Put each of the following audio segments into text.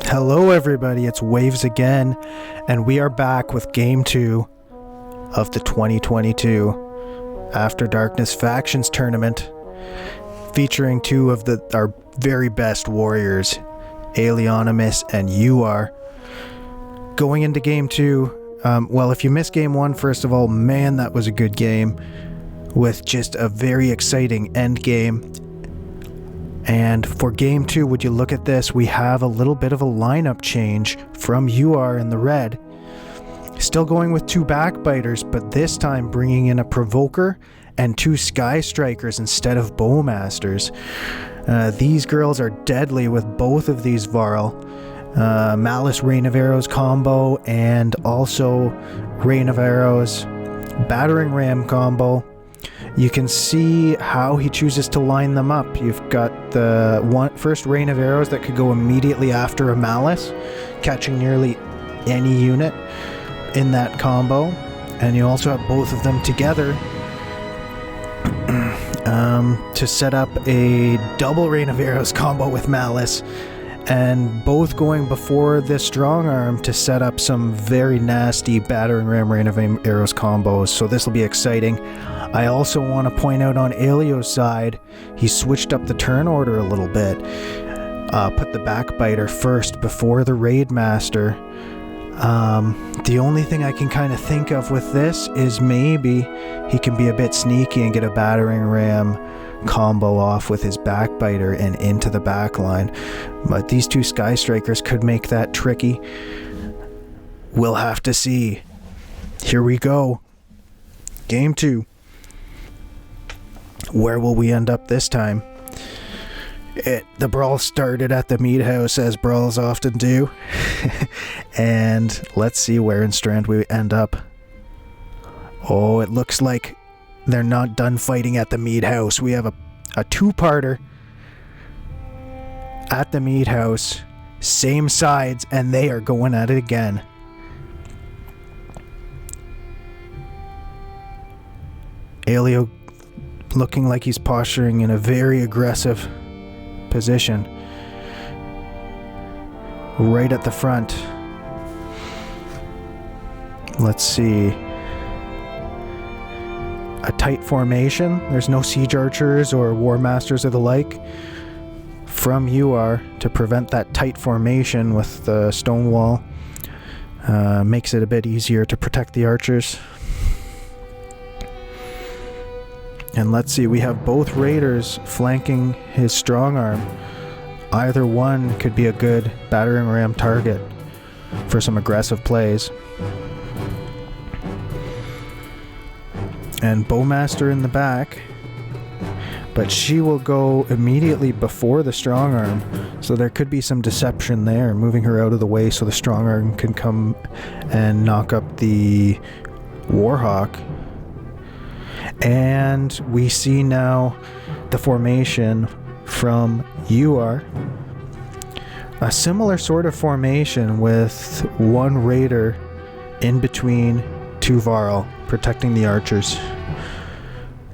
Hello everybody, it's Waves again, and we are back with Game 2 of the 2022 After Darkness Factions Tournament, featuring two of our very best warriors, Aleonymous and euar. Going into Game 2, well, if you missed Game 1, first of all, man, that was a good game, with just a very exciting end game. And for Game 2, would you look at this, we have a little bit of a lineup change from euar in the red. Still going with two backbiters, but this time bringing in a provoker and two sky strikers instead of bowmasters. These girls are deadly with both of these Varl. Malice Rain of Arrows combo, and also Rain of Arrows Battering Ram combo. You can see how he chooses to line them up. You've got the first Rain of Arrows that could go immediately after a Malice, catching nearly any unit in that combo. And you also have both of them together to set up a double Rain of Arrows combo with Malice, and both going before the strong arm to set up some very nasty Battering Ram Rain of Arrows combos. So this will be exciting. I also want to point out on Aleo's side, he switched up the turn order a little bit. Put the backbiter first before the raid master. The only thing I can kind of think of with this is maybe he can be a bit sneaky and get a Battering Ram combo off with his backbiter and into the back line. But these two Sky Strikers could make that tricky. We'll have to see. Here we go. Game 2. Where will we end up this time? The brawl started at the meat house, as brawls often do. And let's see where in Strand we end up. Oh, it looks like they're not done fighting at the meat house. We have a two-parter at the meat house, same sides, and they are going at it again. Aleo looking like he's posturing in a very aggressive position right at the front. Let's see. A tight formation. There's no siege archers or war masters or the like from euar to prevent that tight formation with the stone wall. Makes it a bit easier to protect the archers. And let's see, we have both raiders flanking his strong arm. Either one could be a good Battering Ram target for some aggressive plays. And Bowmaster in the back, but she will go immediately before the strong arm, so there could be some deception there, moving her out of the way so the strong arm can come and knock up the Warhawk. And we see now the formation from euar. A similar sort of formation with one raider in between two Varl, protecting the archers.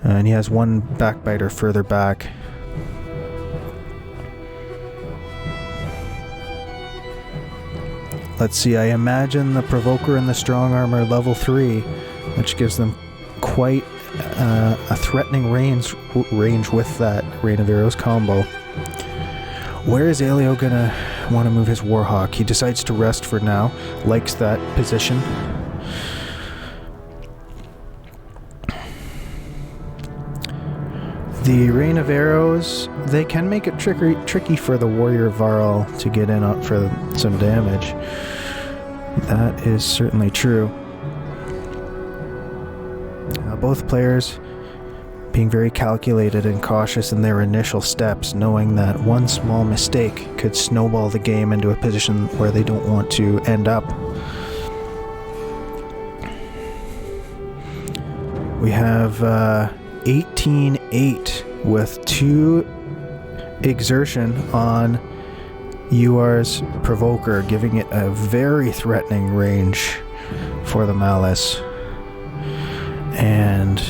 And he has one backbiter further back. Let's see, I imagine the Provoker and the Strong Arm are level 3, which gives them quite a threatening range with that Rain of Arrows combo. Where is Aleo gonna want to move his Warhawk? He decides to rest for now, likes that position. The Rain of Arrows, they can make it tricky for the Warrior Varl to get in for some damage. That is certainly true. Both players being very calculated and cautious in their initial steps, knowing that one small mistake could snowball the game into a position where they don't want to end up. We have 18-8 with 2 exertion on euar's Provoker, giving it a very threatening range for the Malice. And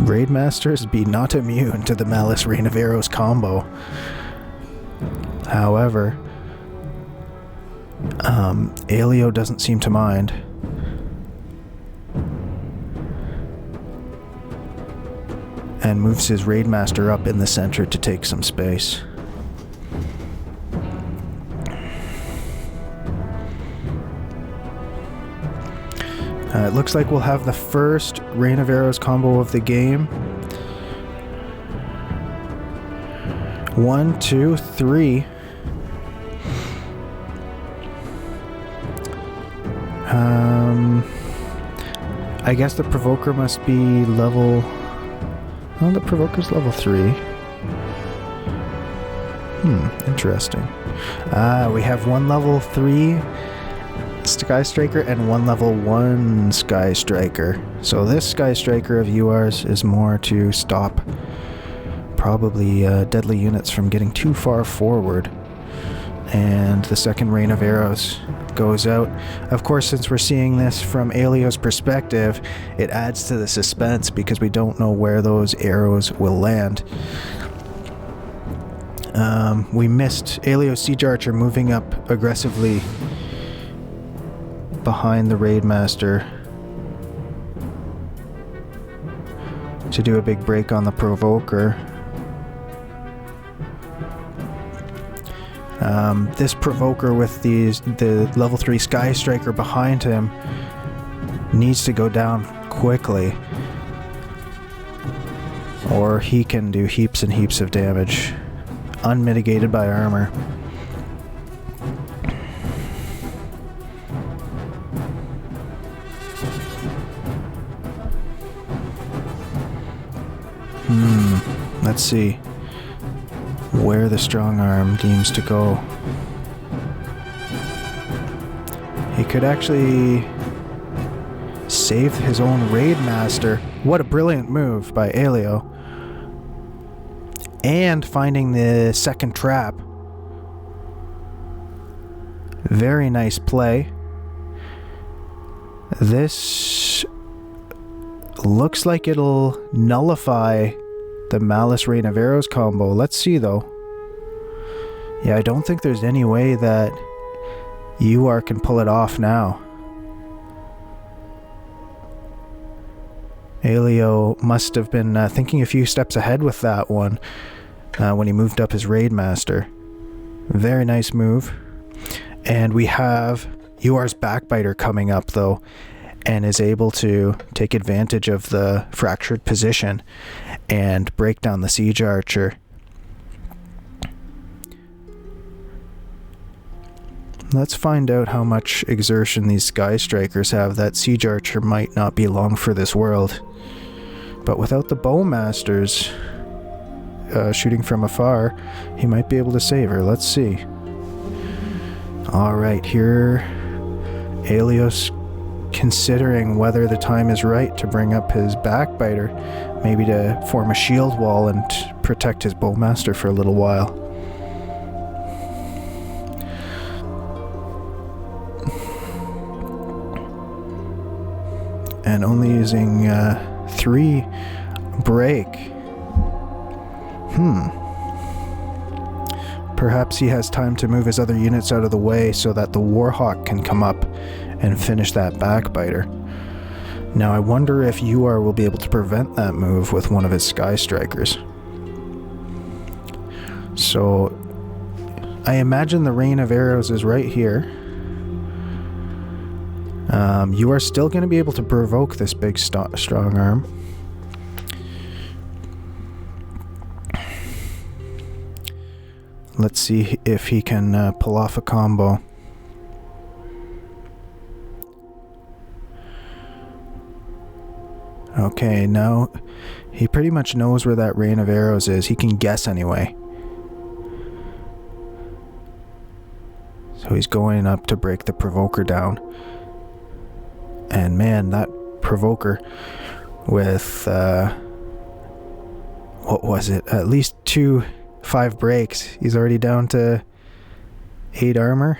Raid Masters be not immune to the Malice Rain of Arrows combo. However, Aleo doesn't seem to mind. And moves his Raidmaster up in the center to take some space. It looks like we'll have the first Rain of Arrows combo of the game. 1, 2, 3. I guess the Provoker must be level... Oh, the Provoker's level 3. Interesting. We have one level 3 Sky Striker and one level 1 Sky Striker. So this Sky Striker of euars is more to stop probably deadly units from getting too far forward. And the second Rain of Arrows goes out. Of course, since we're seeing this from Aleo's perspective, it adds to the suspense because we don't know where those arrows will land. We missed Aleo's Siege Archer moving up aggressively behind the Raidmaster to do a big break on the Provoker. This Provoker with the level 3 Sky Striker behind him needs to go down quickly, or he can do heaps and heaps of damage, unmitigated by armor. Let's see where the strong arm deems to go. He could actually save his own Raidmaster. What a brilliant move by Aleo. And finding the second trap. Very nice play. This looks like it'll nullify the Malice Rain of Arrows combo. Let's see though. Yeah, I don't think there's any way that euar can pull it off now. Aleo must have been thinking a few steps ahead with that one when he moved up his Raidmaster. Very nice move. And we have euar's Backbiter coming up though, and is able to take advantage of the fractured position and break down the Siege Archer. Let's find out how much exertion these Sky Strikers have. That Siege Archer might not be long for this world. But without the Bowmasters shooting from afar, he might be able to save her. Let's see. Alright, here Aleos considering whether the time is right to bring up his Backbiter, maybe to form a shield wall and protect his Bowmaster for a little while. And only using 3 break. Perhaps he has time to move his other units out of the way so that the Warhawk can come up and finish that Backbiter. Now I wonder if euar will be able to prevent that move with one of his Sky Strikers. So I imagine the Rain of Arrows is right here. You are still going to be able to provoke this big strong arm. Let's see if he can pull off a combo. Okay, now he pretty much knows where that Rain of Arrows is. He can guess anyway. So he's going up to break the Provoker down. And man, that Provoker with, what was it? At least 5 breaks. He's already down to 8 armor.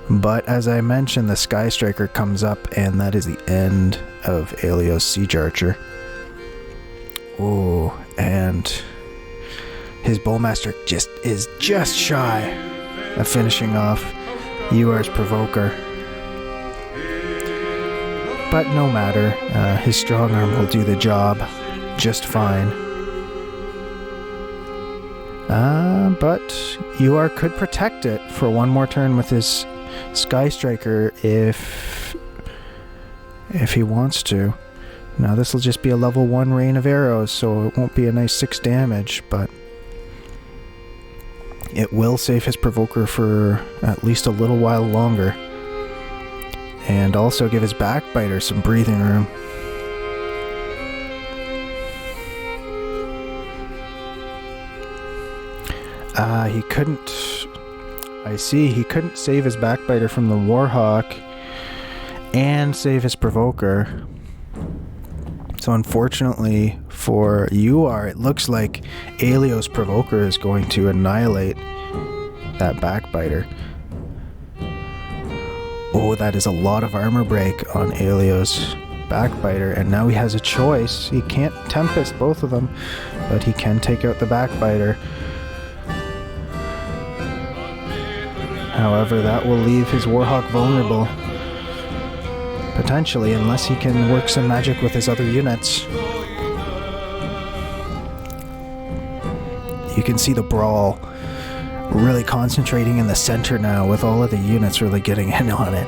But as I mentioned, the Sky Striker comes up, and that is the end of Aleo's Siege Archer. Oh, and his Bowmaster is just shy of finishing off euar's Provoker. But no matter, his strong arm will do the job just fine. But euar could protect it for one more turn with his Sky Striker if he wants to. Now this will just be a level 1 rain of arrows, so it won't be a nice 6 damage, but it will save his Provoker for at least a little while longer. And also give his Backbiter some breathing room. He couldn't... I see, he couldn't save his Backbiter from the Warhawk and save his Provoker. So unfortunately for euar, it looks like Aleo's Provoker is going to annihilate that Backbiter. Oh, that is a lot of armor break on Aleo's Backbiter, and now he has a choice. He can't Tempest both of them, but he can take out the Backbiter. However, that will leave his Warhawk vulnerable. Potentially, unless he can work some magic with his other units. You can see the brawl really concentrating in the center now, with all of the units really getting in on it.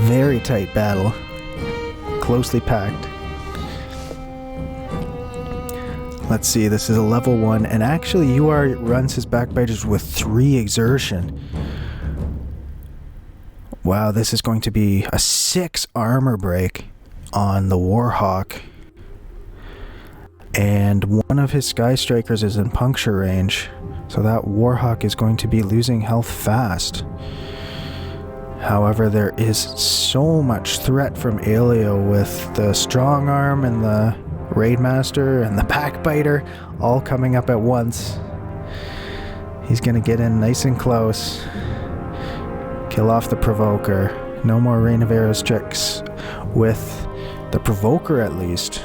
Very tight battle. Closely packed. Let's see, this is a level 1, and actually euar runs his Backbiters with 3 exertion. Wow, this is going to be a 6 armor break on the Warhawk. And one of his Sky Strikers is in puncture range, so that Warhawk is going to be losing health fast. However, there is so much threat from Aleo with the Strong Arm and the Raidmaster and the Backbiter all coming up at once. He's going to get in nice and close. Kill off the Provoker. No more Rain of Arrows tricks with the Provoker at least.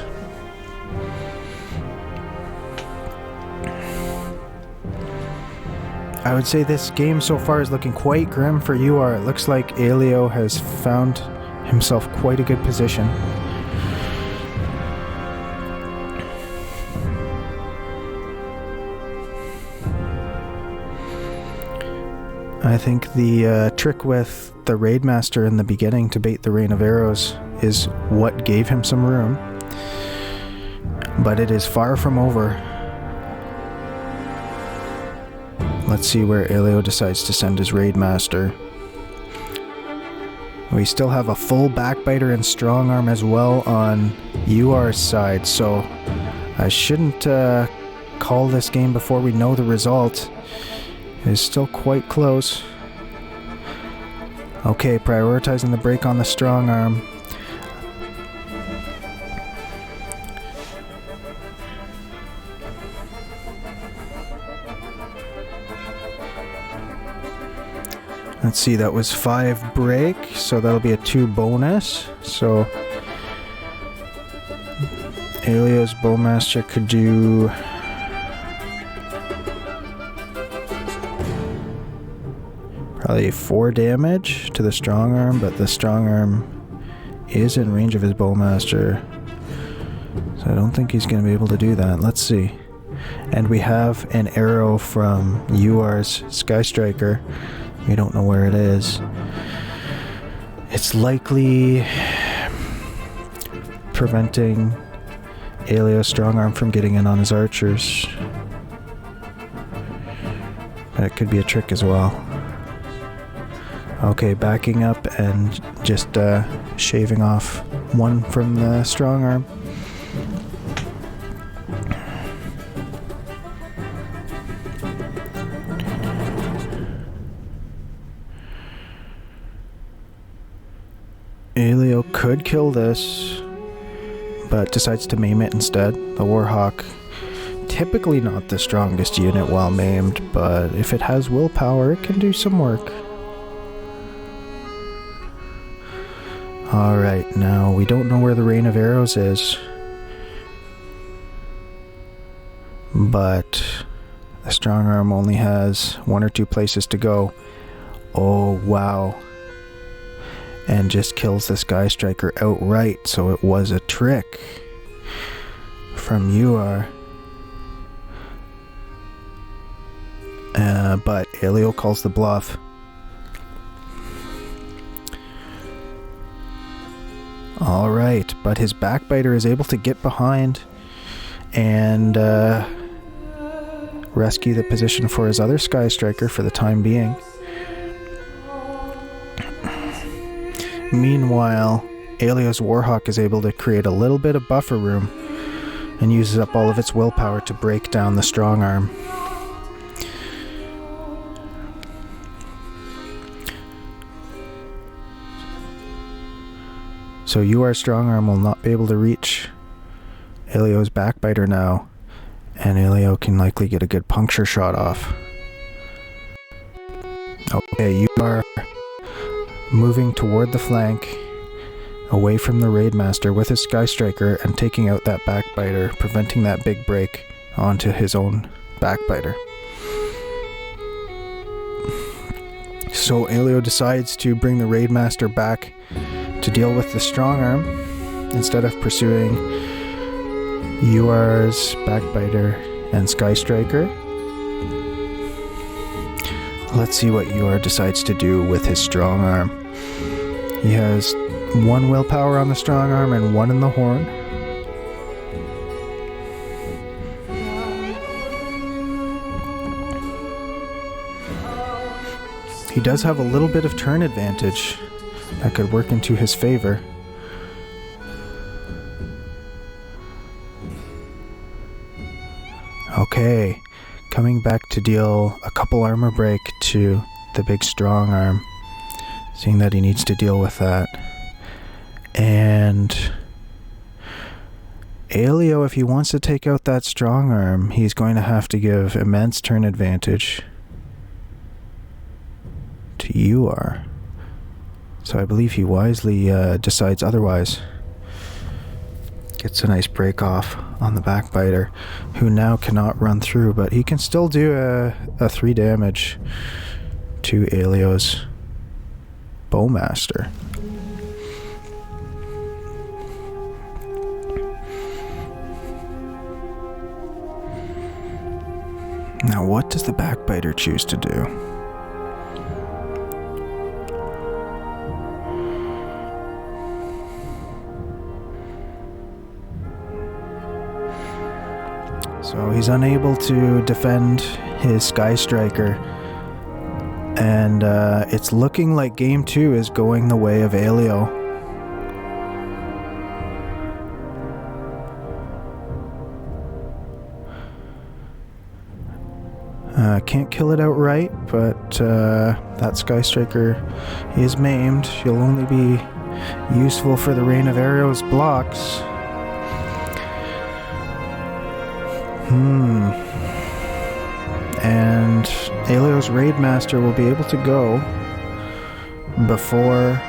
I would say this game so far is looking quite grim for euar. It looks like Aleo has found himself quite a good position. I think the trick with the Raidmaster in the beginning to bait the Rain of Arrows is what gave him some room. But it is far from over. Let's see where Aleo decides to send his Raidmaster. We still have a full Backbiter and Strong Arm as well on euar's side, so I shouldn't call this game before we know the result. It is still quite close. Okay, prioritizing the break on the Strong Arm. Let's see, that was 5 break, so that'll be a 2 bonus. So Aleo's Bowmaster could do probably 4 damage to the Strong Arm, but the Strong Arm is in range of his Bowmaster, so I don't think he's going to be able to do that. Let's see. And we have an arrow from euar's Sky Striker. We don't know where it is. It's likely preventing Aleo's Strong Arm from getting in on his archers. But it could be a trick as well. Okay, backing up and just shaving off 1 from the Strong Arm. Aleo could kill this, but decides to maim it instead. The Warhawk, typically not the strongest unit while maimed, but if it has willpower, it can do some work. Alright, now we don't know where the Rain of Arrows is. but the strong arm only has 1 or 2 places to go. Oh, wow. And just kills the Sky Striker outright, so it was a trick from euar. But Aleo calls the bluff. Alright, but his backbiter is able to get behind and rescue the position for his other Sky Striker for the time being. Meanwhile, Aleo's Warhawk is able to create a little bit of buffer room and uses up all of its willpower to break down the strong arm. So euar's strong arm will not be able to reach Aleo's backbiter now, and Aleo can likely get a good puncture shot off. Okay, euar moving toward the flank, away from the Raidmaster with his Sky Striker and taking out that backbiter, preventing that big break onto his own backbiter. So Aleo decides to bring the Raidmaster back to deal with the strong arm instead of pursuing euar's backbiter and Sky Striker. Let's see what euar decides to do with his strong arm. He has 1 willpower on the strong arm and 1 in the horn. He does have a little bit of turn advantage that could work into his favor. Okay, coming back to deal a couple armor break to the big strong arm, seeing that he needs to deal with that. And Aleo, if he wants to take out that strong arm, he's going to have to give immense turn advantage to euar. So I believe he wisely decides otherwise. Gets a nice break off on the backbiter, who now cannot run through, but he can still do a 3 damage to Aleo's Bowmaster. Now what does the backbiter choose to do? So he's unable to defend his Sky Striker, and it's looking like Game 2 is going the way of Aleo. Can't kill it outright, but that Sky Striker is maimed. She'll only be useful for the Rain of Arrows blocks. And Aleo's Raidmaster will be able to go before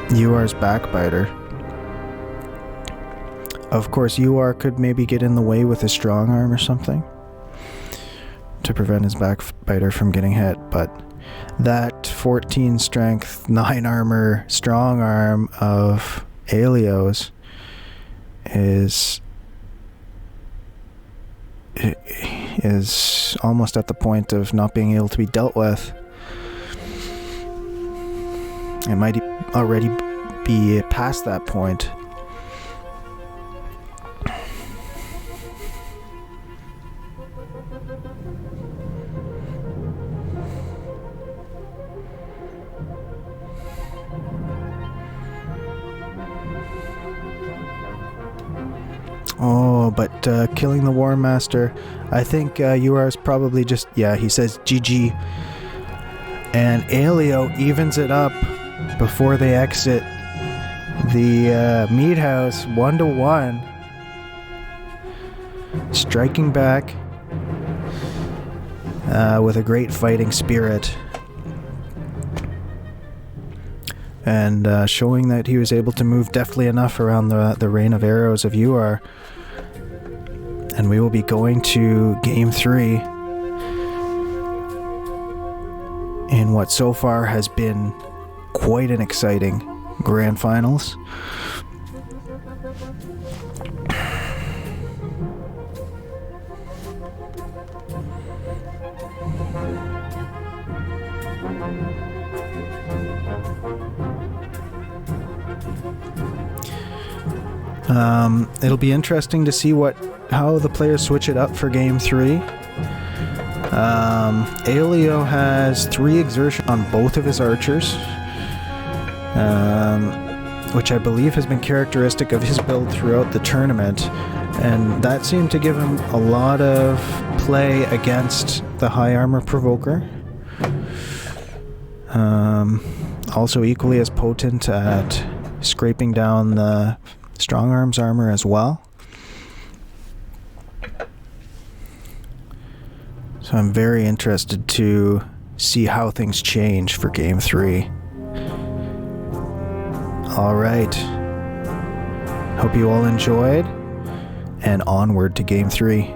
euar's backbiter. Of course, euar could maybe get in the way with his strong arm or something to prevent his backbiter from getting hit, but that 14 strength, 9 armor strong arm of Aleo's is almost at the point of not being able to be dealt with. It might already be past that point. Oh, but killing the War Master, I think euar is probably just, yeah, he says GG. And Aleo evens it up before they exit the meat house 1-1. Striking back with a great fighting spirit. And showing that he was able to move deftly enough around the Rain of Arrows of euar. And we will be going to Game 3 in what so far has been quite an exciting Grand Finals. It'll be interesting to see how the players switch it up for Game 3. Aelio has 3 exertion on both of his archers, which I believe has been characteristic of his build throughout the tournament, and that seemed to give him a lot of play against the high armor provoker. Also equally as potent at scraping down the strong arms armor as well. So I'm very interested to see how things change for Game 3. Alright. Hope you all enjoyed, and onward to Game 3.